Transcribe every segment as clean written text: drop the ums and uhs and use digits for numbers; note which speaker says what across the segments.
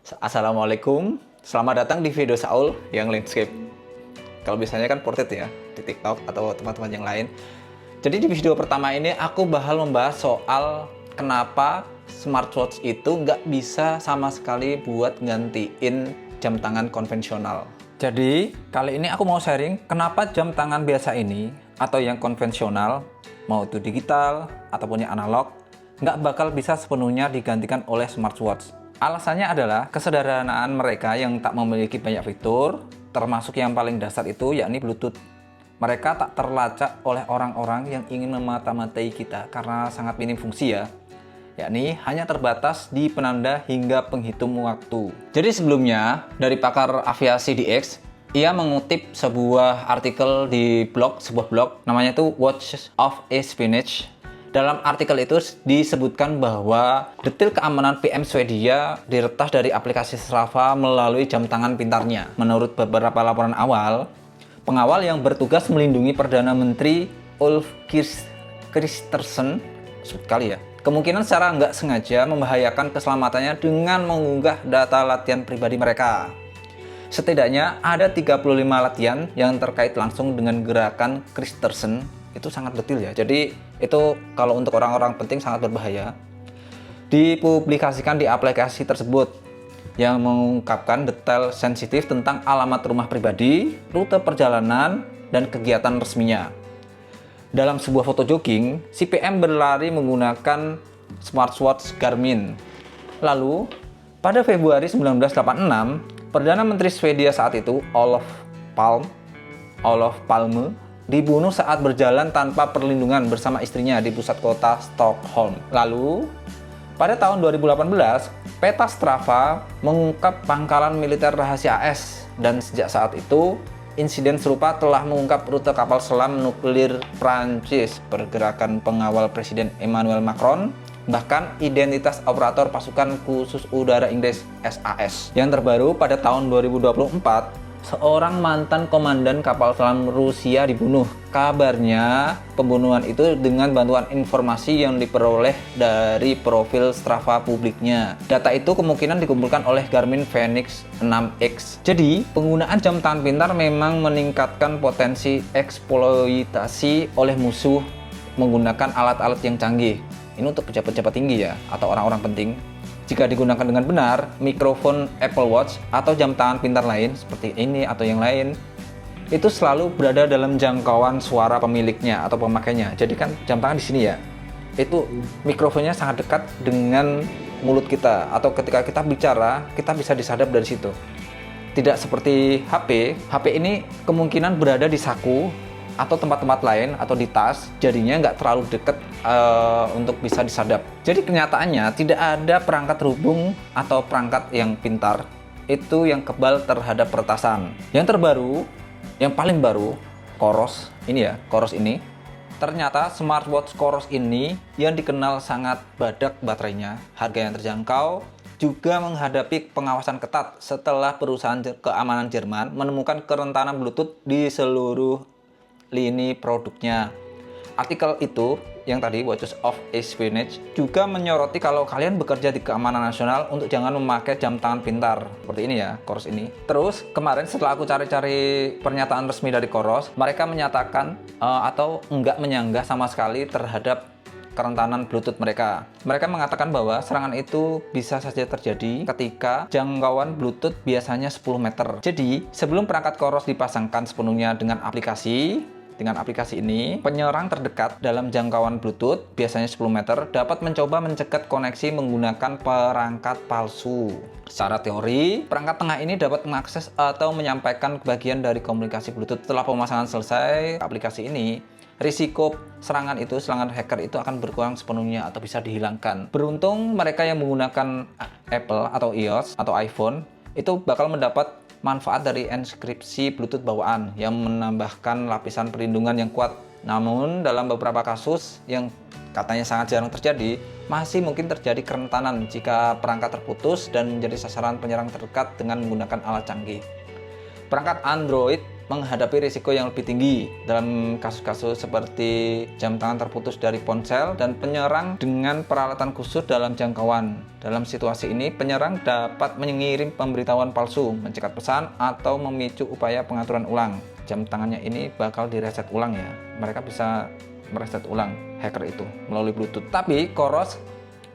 Speaker 1: Assalamualaikum, selamat datang di video Saul yang landscape. Kalau biasanya kan portrait ya, di TikTok atau teman-teman yang lain. Jadi di video pertama ini aku bakal membahas soal kenapa smartwatch itu nggak bisa sama sekali buat gantiin jam tangan konvensional. Jadi kali ini aku mau sharing kenapa jam tangan biasa ini atau yang konvensional, mau itu digital ataupun yang analog, nggak bakal bisa sepenuhnya digantikan oleh smartwatch. Alasannya adalah kesederhanaan mereka yang tak memiliki banyak fitur, termasuk yang paling dasar itu yakni Bluetooth. Mereka tak terlacak oleh orang-orang yang ingin memata-matai kita karena sangat minim fungsi ya, yakni hanya terbatas di penanda hingga penghitung waktu. Jadi sebelumnya, dari pakar aviasi DX, ia mengutip sebuah artikel di sebuah blog, namanya itu Watches of Espionage. Dalam artikel itu disebutkan bahwa detail keamanan PM Swedia diretas dari aplikasi Strava melalui jam tangan pintarnya. Menurut beberapa laporan awal, pengawal yang bertugas melindungi Perdana Menteri Ulf Kristersson, kemungkinan secara nggak sengaja membahayakan keselamatannya dengan mengunggah data latihan pribadi mereka. Setidaknya ada 35 latihan yang terkait langsung dengan gerakan Kristersson. Itu sangat detail ya, jadi itu kalau untuk orang-orang penting sangat berbahaya. Dipublikasikan di aplikasi tersebut yang mengungkapkan detail sensitif tentang alamat rumah pribadi, rute perjalanan, dan kegiatan resminya. Dalam sebuah foto jogging, si PM berlari menggunakan smartwatch Garmin. Lalu, pada Februari 1986, Perdana Menteri Swedia saat itu, Olof Palme, dibunuh saat berjalan tanpa perlindungan bersama istrinya di pusat kota Stockholm. Lalu, pada tahun 2018, peta Strava mengungkap pangkalan militer rahasia AS, dan sejak saat itu, insiden serupa telah mengungkap rute kapal selam nuklir Prancis, pergerakan pengawal Presiden Emmanuel Macron, bahkan identitas operator pasukan khusus udara Inggris SAS. Yang terbaru pada tahun 2024, seorang mantan komandan kapal selam Rusia dibunuh. Kabarnya pembunuhan itu dengan bantuan informasi yang diperoleh dari profil Strava publiknya. Data itu kemungkinan dikumpulkan oleh Garmin Fenix 6X. Jadi, penggunaan jam tangan pintar memang meningkatkan potensi eksploitasi oleh musuh menggunakan alat-alat yang canggih. Ini untuk pejabat-pejabat tinggi ya, atau orang-orang penting. Jika digunakan dengan benar, mikrofon Apple Watch atau jam tangan pintar lain seperti ini atau yang lain itu selalu berada dalam jangkauan suara pemiliknya atau pemakainya. Jadi kan jam tangan di sini ya, itu mikrofonnya sangat dekat dengan mulut kita, atau ketika kita bicara kita bisa disadap dari situ. Tidak seperti HP ini kemungkinan berada di saku atau tempat-tempat lain atau di tas, jadinya nggak terlalu dekat untuk bisa disadap. Jadi kenyataannya tidak ada perangkat terhubung atau perangkat yang pintar itu yang kebal terhadap peretasan. Yang terbaru, yang paling baru, Coros ini. Ternyata smartwatch Coros ini yang dikenal sangat badak baterainya, harga yang terjangkau, juga menghadapi pengawasan ketat setelah perusahaan keamanan Jerman menemukan kerentanan Bluetooth di seluruh lini produknya. Artikel itu yang tadi Watches of Espionage juga menyoroti kalau kalian bekerja di keamanan nasional untuk jangan memakai jam tangan pintar seperti ini ya, Coros ini. Terus kemarin setelah aku cari-cari pernyataan resmi dari Coros, mereka menyatakan atau enggak menyanggah sama sekali terhadap kerentanan Bluetooth mereka. Mereka mengatakan bahwa serangan itu bisa saja terjadi ketika jangkauan Bluetooth biasanya 10 meter. Jadi, sebelum perangkat Coros dipasangkan sepenuhnya dengan aplikasi ini, penyerang terdekat dalam jangkauan Bluetooth biasanya 10 meter dapat mencoba mencegat koneksi menggunakan perangkat palsu. Secara teori, perangkat tengah ini dapat mengakses atau menyampaikan bagian dari komunikasi Bluetooth. Setelah pemasangan selesai aplikasi ini, risiko serangan hacker itu akan berkurang sepenuhnya atau bisa dihilangkan. Beruntung mereka yang menggunakan Apple atau iOS atau iPhone itu bakal mendapat manfaat dari enskripsi Bluetooth bawaan yang menambahkan lapisan perlindungan yang kuat. Namun dalam beberapa kasus yang katanya sangat jarang terjadi, masih mungkin terjadi kerentanan jika perangkat terputus dan menjadi sasaran penyerang terdekat dengan menggunakan alat canggih. Perangkat Android menghadapi risiko yang lebih tinggi dalam kasus-kasus seperti jam tangan terputus dari ponsel dan penyerang dengan peralatan khusus dalam jangkauan. Dalam situasi ini, penyerang dapat mengirim pemberitahuan palsu, mencegat pesan, atau memicu upaya pengaturan ulang. Jam tangannya ini bakal direset ulang ya. Mereka bisa mereset ulang hacker itu melalui Bluetooth. Tapi Khoros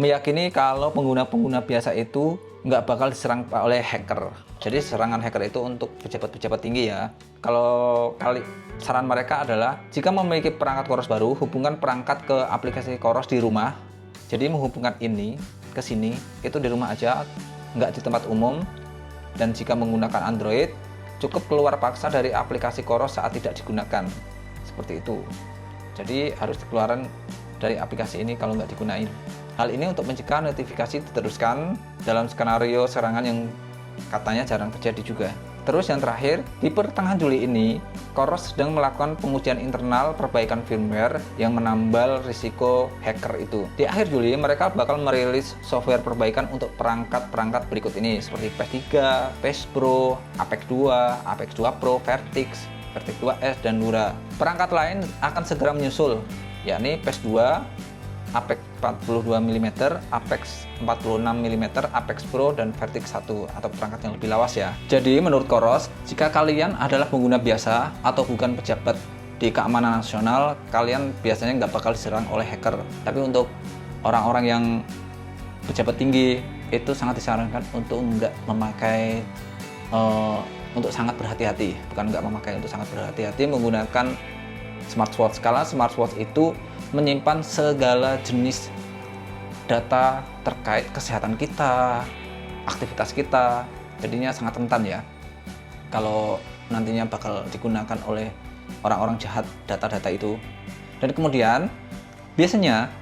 Speaker 1: meyakini kalau pengguna-pengguna biasa itu nggak bakal diserang oleh hacker. Jadi serangan hacker itu untuk pejabat-pejabat tinggi ya. Kalau saran mereka adalah jika memiliki perangkat Khoros baru, hubungkan perangkat ke aplikasi Khoros di rumah. Jadi menghubungkan ini ke sini itu di rumah aja, nggak di tempat umum. Dan jika menggunakan Android, cukup keluar paksa dari aplikasi Khoros saat tidak digunakan. Seperti itu. Jadi harus dikeluarkan dari aplikasi ini kalau nggak digunain. Hal ini untuk mencegah notifikasi diteruskan dalam skenario serangan yang katanya jarang terjadi juga. Terus yang terakhir, di pertengahan Juli ini, Khoros sedang melakukan pengujian internal perbaikan firmware yang menambal risiko hacker itu. Di akhir Juli, mereka bakal merilis software perbaikan untuk perangkat-perangkat berikut ini, seperti PES 3, PES Pro, Apex 2, Apex 2 Pro, Vertix 2S, dan Nura. Perangkat lain akan segera menyusul, yakni PES 2, Apex 42mm, Apex 46mm, Apex Pro, dan Vertix 1 atau perangkat yang lebih lawas ya. Jadi menurut Khoros, jika kalian adalah pengguna biasa atau bukan pejabat di keamanan nasional, kalian biasanya nggak bakal diserang oleh hacker. Tapi untuk orang-orang yang pejabat tinggi, itu sangat disarankan untuk nggak memakai, untuk sangat berhati-hati. Bukan nggak memakai, untuk sangat berhati-hati menggunakan smartwatch. Karena smartwatch itu menyimpan segala jenis data terkait kesehatan kita, aktivitas kita, jadinya sangat rentan ya kalau nantinya bakal digunakan oleh orang-orang jahat data-data itu. Dan kemudian biasanya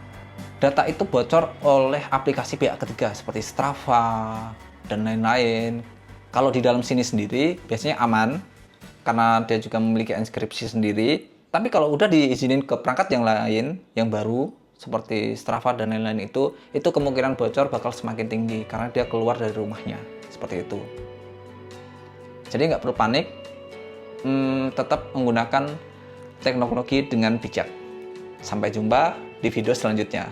Speaker 1: data itu bocor oleh aplikasi pihak ketiga seperti Strava dan lain-lain. Kalau di dalam sini sendiri biasanya aman karena dia juga memiliki enkripsi sendiri. Tapi kalau udah diizinin ke perangkat yang lain, yang baru, seperti Strava dan lain-lain itu kemungkinan bocor bakal semakin tinggi karena dia keluar dari rumahnya. Seperti itu. Jadi nggak perlu panik, tetap menggunakan teknologi dengan bijak. Sampai jumpa di video selanjutnya.